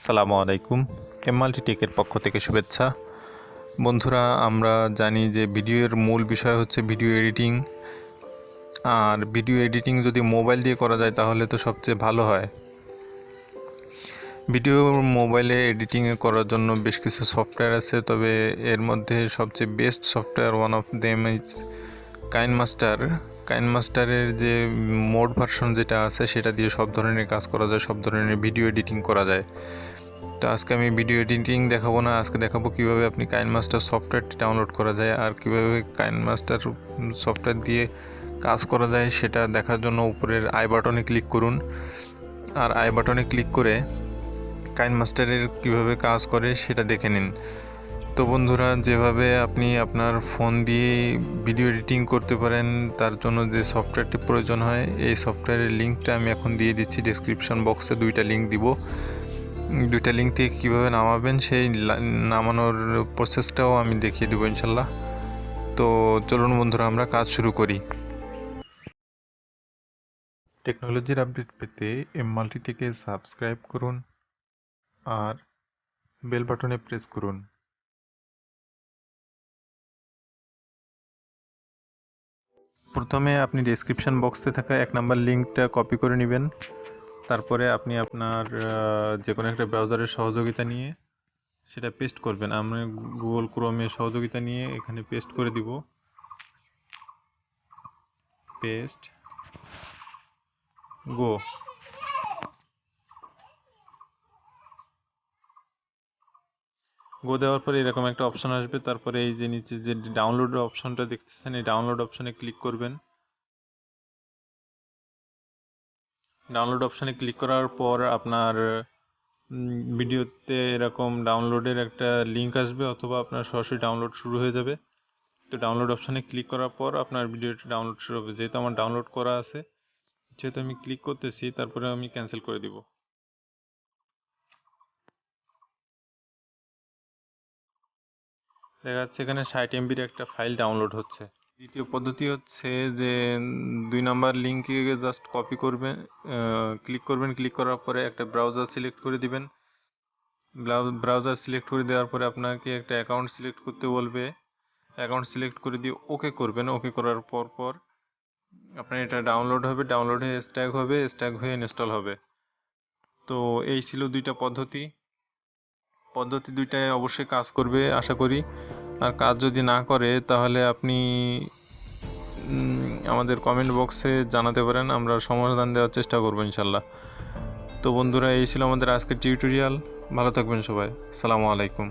আসসালামু আলাইকুম। মাল্টিটেকের পক্ষ থেকে শুভেচ্ছা। বন্ধুরা, আমরা জানি যে ভিডিওর মূল বিষয় হচ্ছে ভিডিও এডিটিং। আর ভিডিও এডিটিং যদি মোবাইল দিয়ে করা যায় তাহলে তো সবচেয়ে ভালো হয়। ভিডিও মোবাইলে এডিটিং করার জন্য বেশ কিছু সফটওয়্যার আছে, তবে এর মধ্যে সবচেয়ে best software one of them is কাইনমাস্টারের যে মোড ভার্সন যেটা আছে সেটা দিয়ে সব ধরনের কাজ করা যায়, সব ধরনের ভিডিও এডিটিং করা যায়। তো আজকে আমি ভিডিও এডিটিং দেখাবো না, আজকে দেখাবো কিভাবে আপনি কাইনমাস্টার সফটওয়্যারটি ডাউনলোড করা যায় আর কিভাবে কাইনমাস্টার সফটওয়্যার দিয়ে কাজ করা যায় সেটা দেখার জন্য উপরের আই বাটনে ক্লিক করুন। আর আই বাটনে ক্লিক করে কাইনমাস্টারের কিভাবে কাজ করে সেটা দেখে নিন। তো বন্ধুরা, যেভাবে আপনি আপনার ফোন দিয়ে ভিডিও এডিটিং করতে পারেন তার জন্য যে সফটওয়্যারটি প্রয়োজন হয়, এই সফটওয়্যারের লিঙ্কটা আমি এখন দিয়ে দিচ্ছি ডেসক্রিপশন বক্সে। দুইটা লিঙ্ক দিব, দুইটা লিঙ্ক থেকে কীভাবে নামাবেন সেই নামানোর প্রসেসটাও আমি দেখিয়ে দেবো ইনশাল্লাহ। তো চলুন বন্ধুরা, আমরা কাজ শুরু করি। টেকনোলজির আপডেট পেতে মাল্টিটেকে সাবস্ক্রাইব করুন আর বেল বাটনে প্রেস করুন। প্রথমে আপনি ডেসক্রিপশন বক্সে থাকা 1 নম্বর লিঙ্কটা কপি করে নেবেন। তারপরে আপনি আপনার যে কোনো একটা ব্রাউজারের সহযোগিতা নিয়ে সেটা পেস্ট করবেন। আমরা গুগল ক্রোমের সহযোগিতা নিয়ে এখানে পেস্ট করে দিব। পেস্ট গো। দেওয়ার পরে এরকম একটা অপশন আসবে। তারপরে এই যে নিচে যে ডাউনলোড অপশনটা দেখতেছেন, এই ডাউনলোড অপশনে ক্লিক করবেন। ডাউনলোড অপশনে ক্লিক করার পর আপনার ভিডিওতে এরকম ডাউনলোডের একটা লিঙ্ক আসবে, অথবা আপনার সরাসরি ডাউনলোড শুরু হয়ে যাবে। তো ডাউনলোড অপশনে ক্লিক করার পর আপনার ভিডিওটি ডাউনলোড শুরু হবে। যেহেতু আমার ডাউনলোড করা আছে, যেহেতু আমি ক্লিক করতেছি, তারপরে আমি ক্যান্সেল করে দিব। দেখা যাচ্ছে এখানে 60 MBর একটা ফাইল ডাউনলোড হচ্ছে। দ্বিতীয় পদ্ধতি হচ্ছে যে 2 নম্বর লিঙ্কে জাস্ট কপি করবেন, ক্লিক করবেন। ক্লিক করার পরে একটা ব্রাউজার সিলেক্ট করে দিবেন। ব্রাউজার সিলেক্ট করে দেওয়ার পরে আপনাকে একটা অ্যাকাউন্ট সিলেক্ট করতে বলবে। অ্যাকাউন্ট সিলেক্ট করে দিয়ে ওকে করবেন। ওকে করার পর আপনার এটা ডাউনলোড হবে, ডাউনলোড হয়ে স্ট্যাক হবে, স্ট্যাক হয়ে ইনস্টল হবে। তো এই ছিল দুইটা পদ্ধতি দুইটাই অবশ্যই কাজ করবে আশা করি। আর কাজ যদি না করে তাহলে আপনি আমাদের কমেন্ট বক্সে জানাতে পারেন, আমরা সমাধান দেওয়ার চেষ্টা করবো ইনশাল্লাহ। তো বন্ধুরা, এই ছিল আমাদের আজকের টিউটোরিয়াল। ভালো থাকবেন সবাই। আসসালামু আলাইকুম।